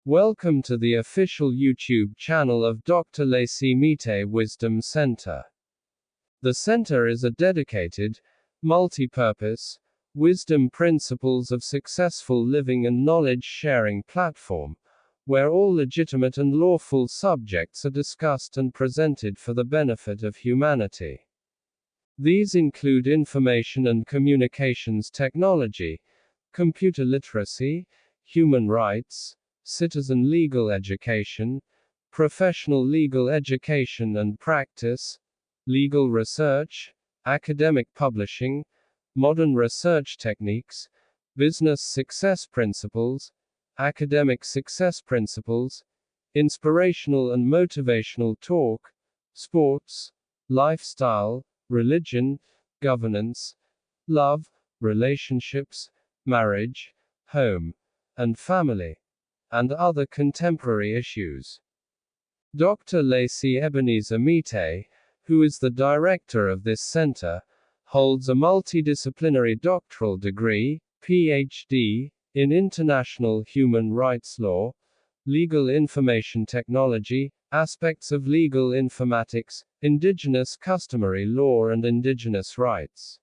Welcome to the official YouTube channel of Dr. Leesi Mitee Wisdom Center. The center is a dedicated, multi-purpose, wisdom principles of successful living and knowledge-sharing platform, where all legitimate and lawful subjects are discussed and presented for the benefit of humanity. These include information and communications technology, computer literacy, human rights, citizen legal education, professional legal education and practice, legal research, academic publishing, modern research techniques, business success principles, academic success principles, inspirational and motivational talk, sports, lifestyle, religion, governance, love, relationships, marriage, home, and family, and other contemporary issues. Dr. Leesi Mitee, who is the director of this center, holds a multidisciplinary doctoral degree, PhD, in international human rights law, legal information technology, aspects of legal informatics, indigenous customary law and indigenous rights.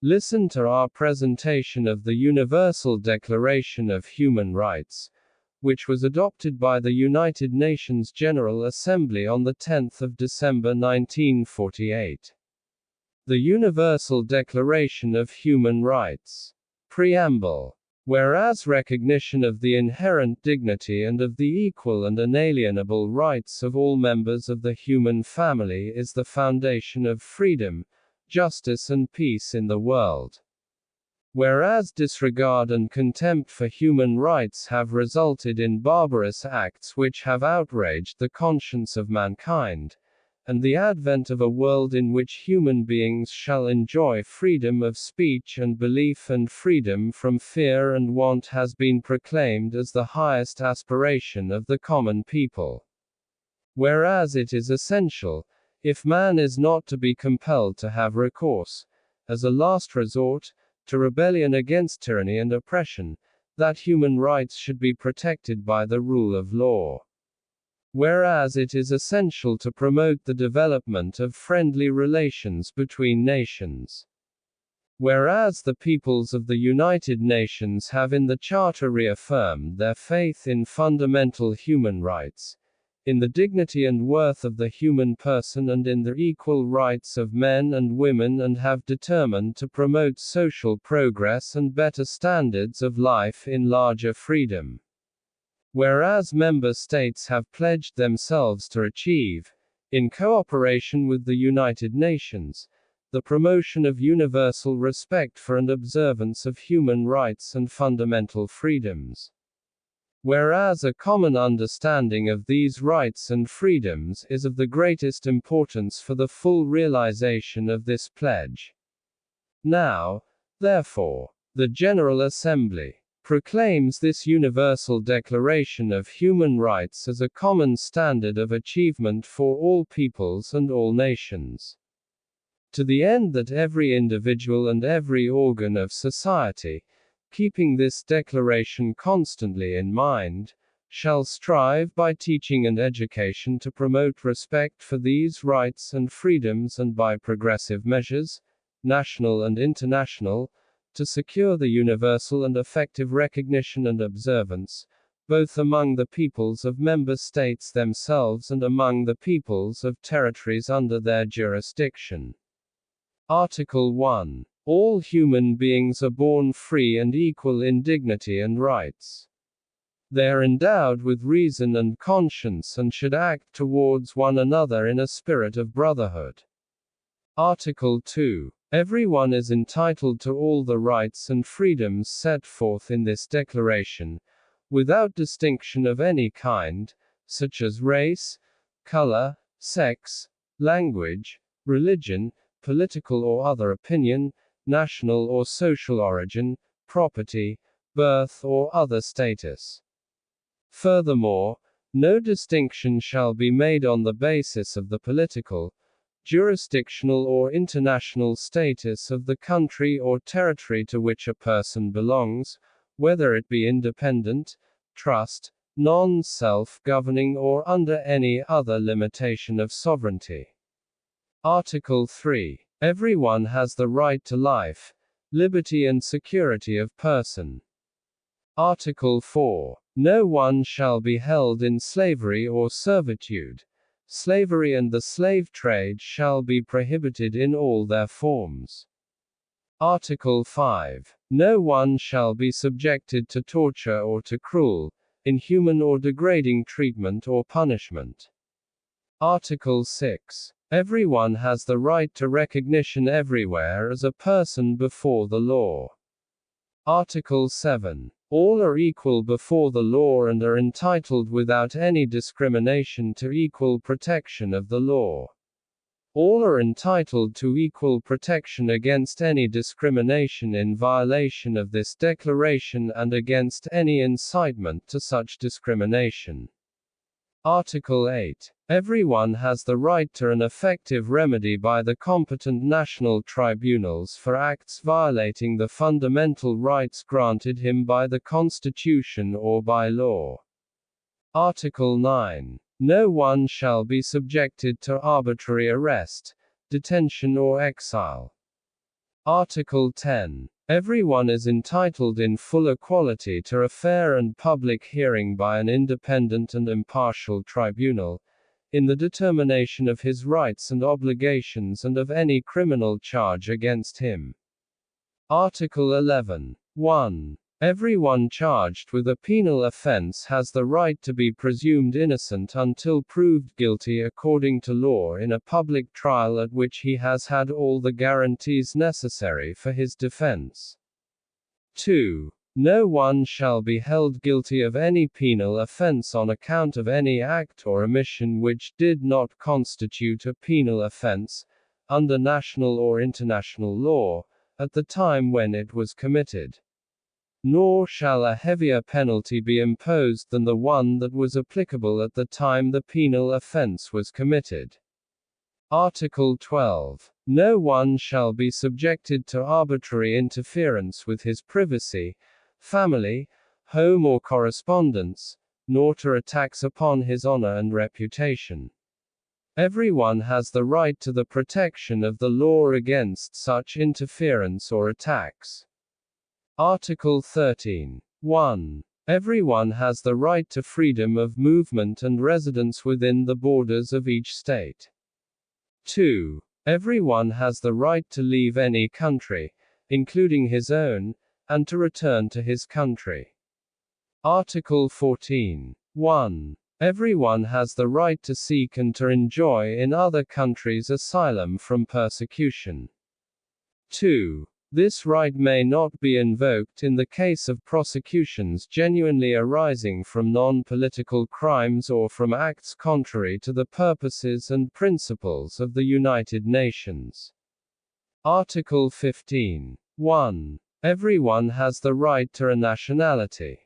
Listen to our presentation of the Universal Declaration of Human Rights, which was adopted by the United Nations General Assembly on the 10th of December 1948. The Universal Declaration of Human Rights. Preamble. Whereas recognition of the inherent dignity and of the equal and inalienable rights of all members of the human family is the foundation of freedom, justice and peace in the world. Whereas disregard and contempt for human rights have resulted in barbarous acts which have outraged the conscience of mankind, and the advent of a world in which human beings shall enjoy freedom of speech and belief and freedom from fear and want has been proclaimed as the highest aspiration of the common people. Whereas it is essential, if man is not to be compelled to have recourse, as a last resort, to rebellion against tyranny and oppression, that human rights should be protected by the rule of law. Whereas it is essential to promote the development of friendly relations between nations. Whereas the peoples of the United Nations have in the Charter reaffirmed their faith in fundamental human rights, in the dignity and worth of the human person and in the equal rights of men and women, and have determined to promote social progress and better standards of life in larger freedom. Whereas member states have pledged themselves to achieve, in cooperation with the United Nations, the promotion of universal respect for and observance of human rights and fundamental freedoms. Whereas a common understanding of these rights and freedoms is of the greatest importance for the full realization of this pledge. Now, therefore, the General Assembly proclaims this Universal Declaration of Human Rights as a common standard of achievement for all peoples and all nations. To the end that every individual and every organ of society, keeping this declaration constantly in mind, shall strive by teaching and education to promote respect for these rights and freedoms, and by progressive measures, national and international, to secure the universal and effective recognition and observance, both among the peoples of member states themselves and among the peoples of territories under their jurisdiction. Article 1. All human beings are born free and equal in dignity and rights. They are endowed with reason and conscience and should act towards one another in a spirit of brotherhood. Article 2. Everyone is entitled to all the rights and freedoms set forth in this declaration, without distinction of any kind, such as race, color, sex, language, religion, political or other opinion, national or social origin, property, birth or other status. Furthermore, no distinction shall be made on the basis of the political, jurisdictional or international status of the country or territory to which a person belongs, whether it be independent, trust, non-self-governing or under any other limitation of sovereignty. Article 3. Everyone has the right to life, liberty and security of person. Article 4. No one shall be held in slavery or servitude. Slavery and the slave trade shall be prohibited in all their forms. Article 5. No one shall be subjected to torture or to cruel, inhuman or degrading treatment or punishment. Article 6. Everyone has the right to recognition everywhere as a person before the law. Article 7. All are equal before the law and are entitled without any discrimination to equal protection of the law. All are entitled to equal protection against any discrimination in violation of this declaration and against any incitement to such discrimination. Article 8. Everyone has the right to an effective remedy by the competent national tribunals for acts violating the fundamental rights granted him by the Constitution or by law. Article 9. No one shall be subjected to arbitrary arrest, detention or exile. Article 10. Everyone is entitled in full equality to a fair and public hearing by an independent and impartial tribunal, in the determination of his rights and obligations and of any criminal charge against him. Article 11. 1. Everyone charged with a penal offense has the right to be presumed innocent until proved guilty according to law in a public trial at which he has had all the guarantees necessary for his defense. 2. No one shall be held guilty of any penal offense on account of any act or omission which did not constitute a penal offense, under national or international law, at the time when it was committed. Nor shall a heavier penalty be imposed than the one that was applicable at the time the penal offense was committed. Article 12. No one shall be subjected to arbitrary interference with his privacy, family, home or correspondence, nor to attacks upon his honor and reputation. Everyone has the right to the protection of the law against such interference or attacks. Article 13. 1. Everyone has the right to freedom of movement and residence within the borders of each state. 2. Everyone has the right to leave any country, including his own, and to return to his country. Article 14. 1. Everyone has the right to seek and to enjoy in other countries asylum from persecution. 2. This right may not be invoked in the case of prosecutions genuinely arising from non-political crimes or from acts contrary to the purposes and principles of the United Nations. Article 15. 1. Everyone has the right to a nationality.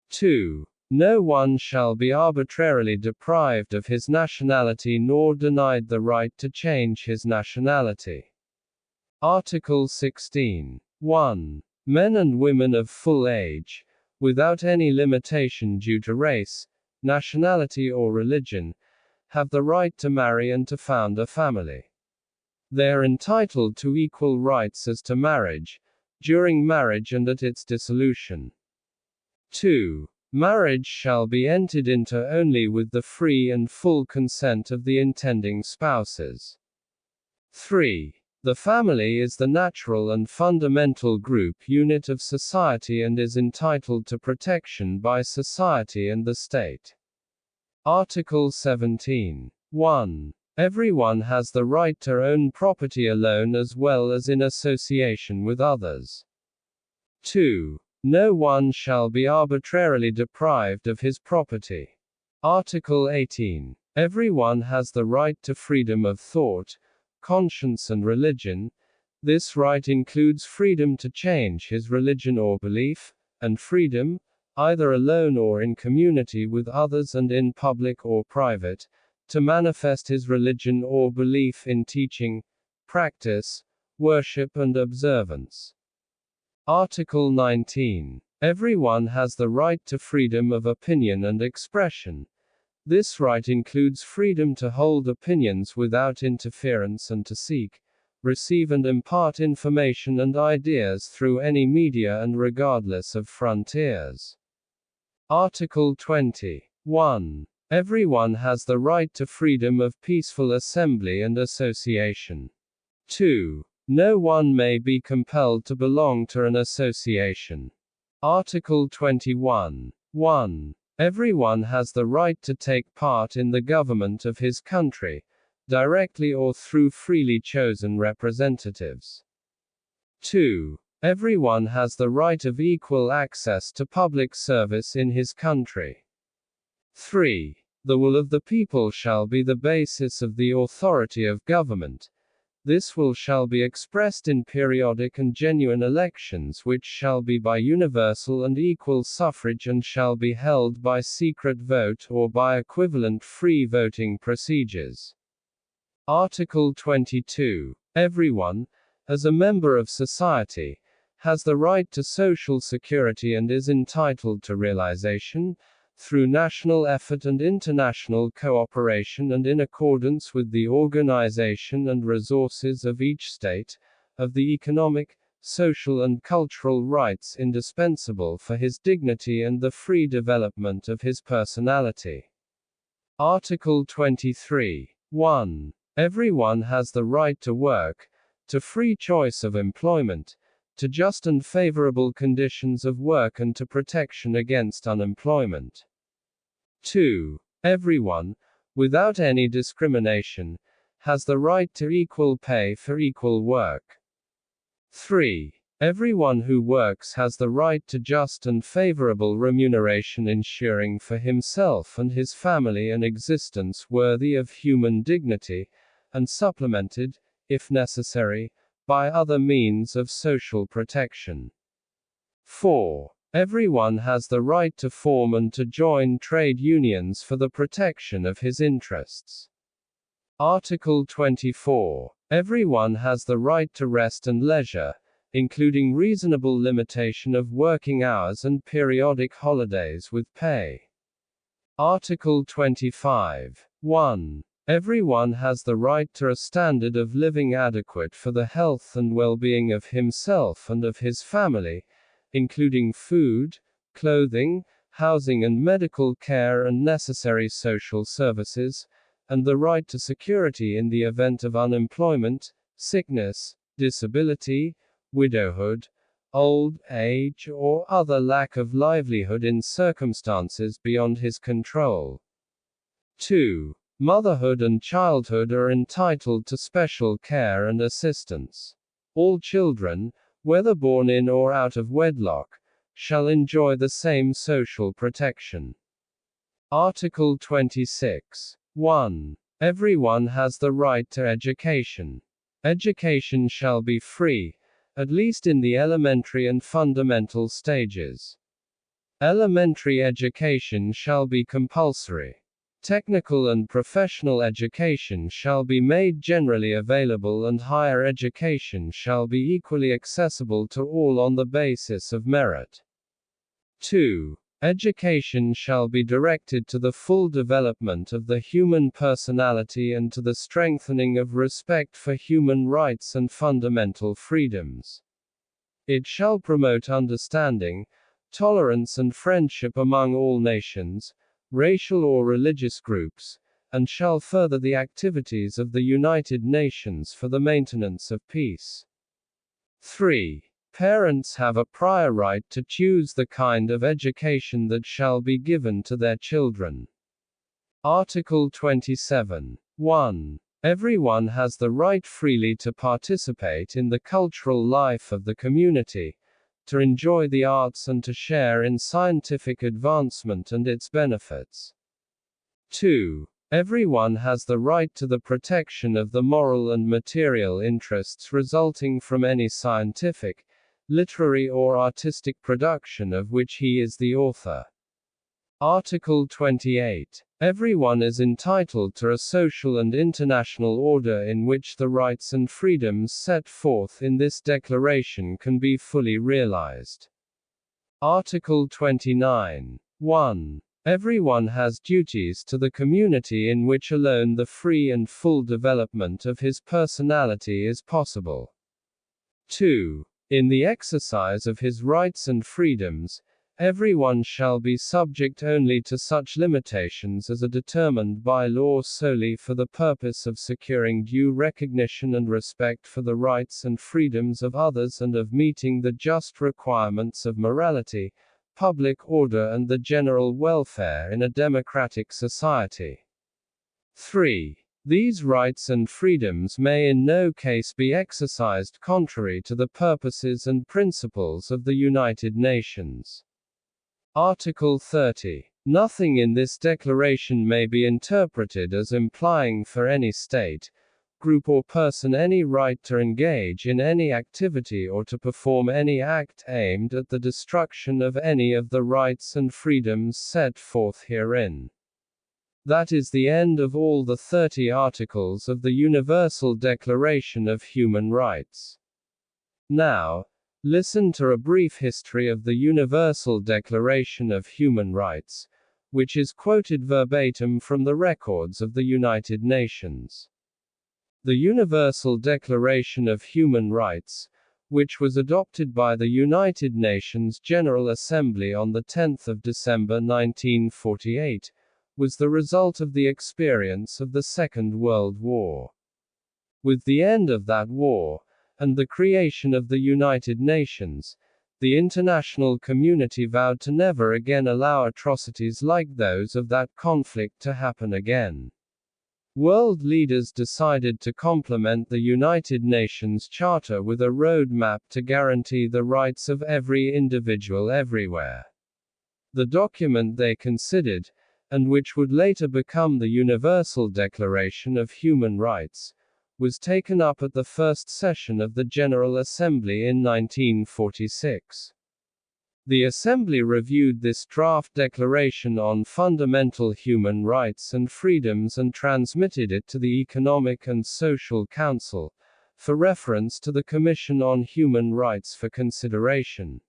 2. No one shall be arbitrarily deprived of his nationality nor denied the right to change his nationality. Article 16. 1. Men and women of full age, without any limitation due to race, nationality or religion, have the right to marry and to found a family. They are entitled to equal rights as to marriage, during marriage and at its dissolution. 2. Marriage shall be entered into only with the free and full consent of the intending spouses. 3. The family is the natural and fundamental group unit of society and is entitled to protection by society and the state. Article 17. 1. Everyone has the right to own property alone as well as in association with others. 2. No one shall be arbitrarily deprived of his property. Article 18. Everyone has the right to freedom of thought, conscience and religion. This right includes freedom to change his religion or belief, and freedom, either alone or in community with others and in public or private, to manifest his religion or belief in teaching, practice, worship and observance. Article 19. Everyone has the right to freedom of opinion and expression. This right includes freedom to hold opinions without interference and to seek, receive and impart information and ideas through any media and regardless of frontiers. Article 21. Everyone has the right to freedom of peaceful assembly and association. 2. No one may be compelled to belong to an association. Article 21. 1. Everyone has the right to take part in the government of his country, directly or through freely chosen representatives. 2. Everyone has the right of equal access to public service in his country. 3. The will of the people shall be the basis of the authority of government. This will shall be expressed in periodic and genuine elections which shall be by universal and equal suffrage and shall be held by secret vote or by equivalent free voting procedures. Article 22. Everyone, as a member of society, has the right to social security and is entitled to realization, through national effort and international cooperation and in accordance with the organization and resources of each state, of the economic, social and cultural rights indispensable for his dignity and the free development of his personality. Article 23. 1. Everyone has the right to work, to free choice of employment, to just and favorable conditions of work and to protection against unemployment. 2. Everyone, without any discrimination, has the right to equal pay for equal work. 3. Everyone who works has the right to just and favorable remuneration, ensuring for himself and his family an existence worthy of human dignity, and supplemented, if necessary, by other means of social protection. 4. Everyone has the right to form and to join trade unions for the protection of his interests. Article 24. Everyone has the right to rest and leisure, including reasonable limitation of working hours and periodic holidays with pay. Article 25. 1. Everyone has the right to a standard of living adequate for the health and well-being of himself and of his family, including food, clothing, housing and medical care and necessary social services, and the right to security in the event of unemployment, sickness, disability, widowhood, old age or other lack of livelihood in circumstances beyond his control. 2. Motherhood and childhood are entitled to special care and assistance. All children, whether born in or out of wedlock, shall enjoy the same social protection. Article 26. 1. Everyone has the right to education. Education shall be free, at least in the elementary and fundamental stages. Elementary education shall be compulsory. Technical and professional education shall be made generally available and higher education shall be equally accessible to all on the basis of merit. 2. Education shall be directed to the full development of the human personality and to the strengthening of respect for human rights and fundamental freedoms. It shall promote understanding, tolerance and friendship among all nations, racial or religious groups, and shall further the activities of the United Nations for the maintenance of peace. 3. Parents have a prior right to choose the kind of education that shall be given to their children. Article 27. 1. Everyone has the right freely to participate in the cultural life of the community, to enjoy the arts and to share in scientific advancement and its benefits. 2. Everyone has the right to the protection of the moral and material interests resulting from any scientific, literary or artistic production of which he is the author. Article 28. Everyone is entitled to a social and international order in which the rights and freedoms set forth in this declaration can be fully realized. Article 29. 1. Everyone has duties to the community in which alone the free and full development of his personality is possible. 2. In the exercise of his rights and freedoms, everyone shall be subject only to such limitations as are determined by law solely for the purpose of securing due recognition and respect for the rights and freedoms of others and of meeting the just requirements of morality, public order and the general welfare in a democratic society. 3. These rights and freedoms may in no case be exercised contrary to the purposes and principles of the United Nations. Article 30. Nothing in this declaration may be interpreted as implying for any state, group or person any right to engage in any activity or to perform any act aimed at the destruction of any of the rights and freedoms set forth herein. That is the end of all the 30 articles of the Universal Declaration of Human Rights. Now, listen to a brief history of the Universal Declaration of Human Rights, which is quoted verbatim from the records of the United Nations. The Universal Declaration of Human Rights, which was adopted by the United Nations General Assembly on 10 December 1948, was the result of the experience of the Second World War. With the end of that war, and the creation of the United Nations, the international community vowed to never again allow atrocities like those of that conflict to happen again. World leaders decided to complement the United Nations Charter with a roadmap to guarantee the rights of every individual everywhere. The document they considered, and which would later become the Universal Declaration of Human Rights, was taken up at the first session of the General Assembly in 1946. The Assembly reviewed this draft declaration on fundamental human rights and freedoms and transmitted it to the Economic and Social Council, for reference to the Commission on Human Rights for consideration.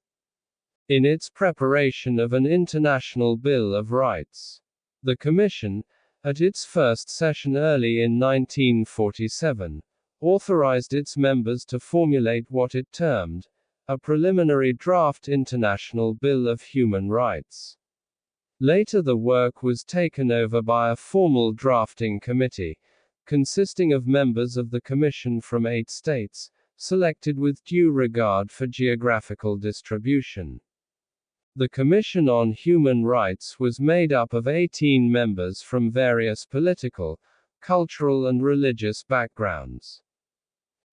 In its preparation of an International Bill of Rights, the Commission, at its first session early in 1947, authorized its members to formulate what it termed a preliminary draft International Bill of Human Rights. Later the work was taken over by a formal drafting committee, consisting of members of the Commission from 8 states, selected with due regard for geographical distribution. The Commission on Human Rights was made up of 18 members from various political, cultural and religious backgrounds.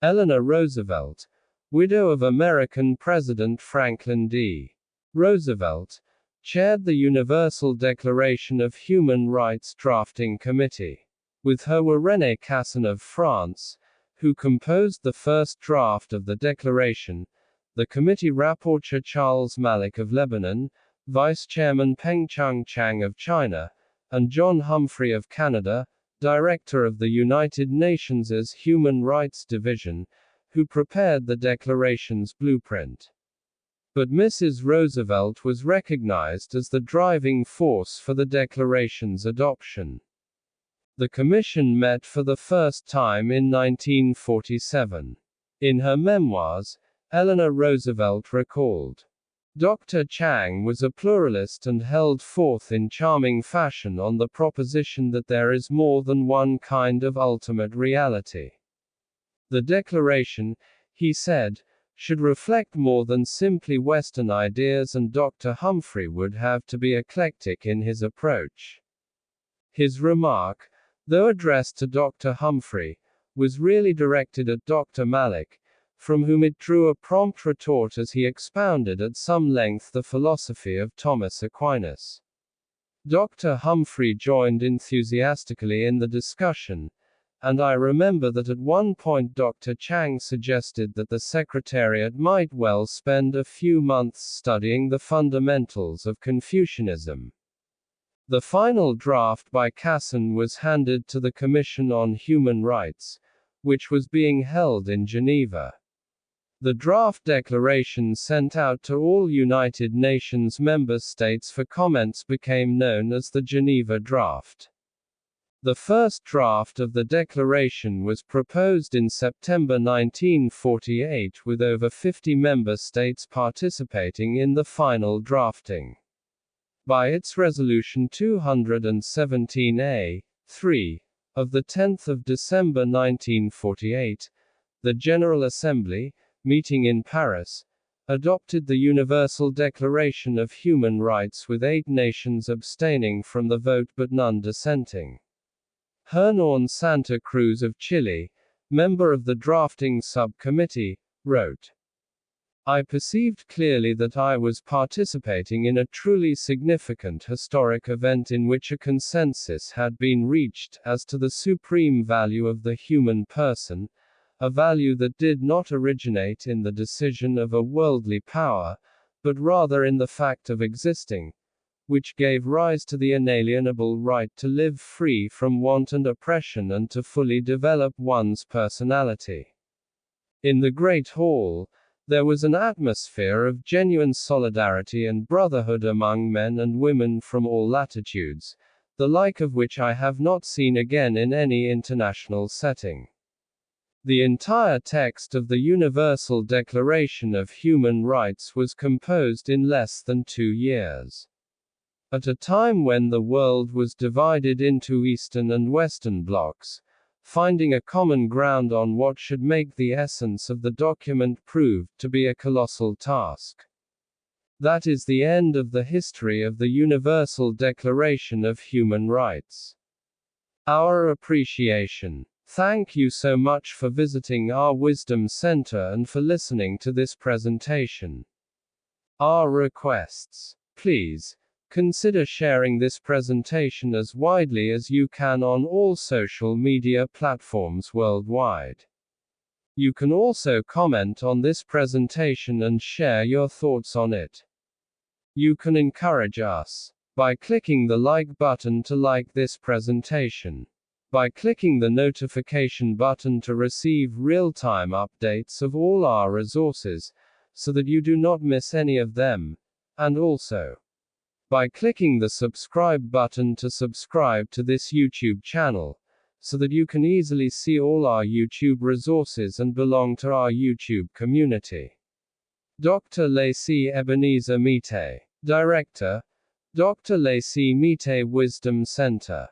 Eleanor Roosevelt, widow of American President Franklin D. Roosevelt, chaired the Universal Declaration of Human Rights Drafting Committee. With her were René Cassin of France, who composed the first draft of the declaration, the committee rapporteur Charles Malik of Lebanon, Vice Chairman Peng-Chung Chang of China, and John Humphrey of Canada, Director of the United Nations' Human Rights Division, who prepared the declaration's blueprint. But Mrs. Roosevelt was recognized as the driving force for the declaration's adoption. The Commission met for the first time in 1947. In her memoirs, Eleanor Roosevelt recalled, "Dr. Chang was a pluralist and held forth in charming fashion on the proposition that there is more than one kind of ultimate reality. The declaration," he said, "should reflect more than simply Western ideas, and Dr. Humphrey would have to be eclectic in his approach." His remark, though addressed to Dr. Humphrey, was really directed at Dr. Malik, from whom it drew a prompt retort as he expounded at some length the philosophy of Thomas Aquinas. Dr. Humphrey joined enthusiastically in the discussion, and I remember that at one point Dr. Chang suggested that the Secretariat might well spend a few months studying the fundamentals of Confucianism. The final draft by Cassin was handed to the Commission on Human Rights, which was being held in Geneva. The draft declaration sent out to all United Nations member states for comments became known as the Geneva Draft. The first draft of the declaration was proposed in September 1948 with over 50 member states participating in the final drafting. By its Resolution 217A, 3, of 10 December 1948, the General Assembly, meeting in Paris, adopted the Universal Declaration of Human Rights with 8 nations abstaining from the vote but none dissenting. Hernán Santa Cruz of Chile, member of the drafting subcommittee, wrote, "I perceived clearly that I was participating in a truly significant historic event in which a consensus had been reached as to the supreme value of the human person, a value that did not originate in the decision of a worldly power, but rather in the fact of existing, which gave rise to the inalienable right to live free from want and oppression and to fully develop one's personality." In the Great Hall, there was an atmosphere of genuine solidarity and brotherhood among men and women from all latitudes, the like of which I have not seen again in any international setting. The entire text of the Universal Declaration of Human Rights was composed in less than 2 years. At a time when the world was divided into Eastern and Western blocs, finding a common ground on what should make the essence of the document proved to be a colossal task. That is the end of the history of the Universal Declaration of Human Rights. Our appreciation. Thank you so much for visiting our Wisdom Center and for listening to this presentation. Our requests. Please consider sharing this presentation as widely as you can on all social media platforms worldwide. You can also comment on this presentation and share your thoughts on it. You can encourage us by clicking the like button to like this presentation, by clicking the notification button to receive real-time updates of all our resources, so that you do not miss any of them, and also by clicking the subscribe button to subscribe to this YouTube channel, so that you can easily see all our YouTube resources and belong to our YouTube community. Dr. Leesi Mitee, Director, Dr. Leesi Mitee Wisdom Center.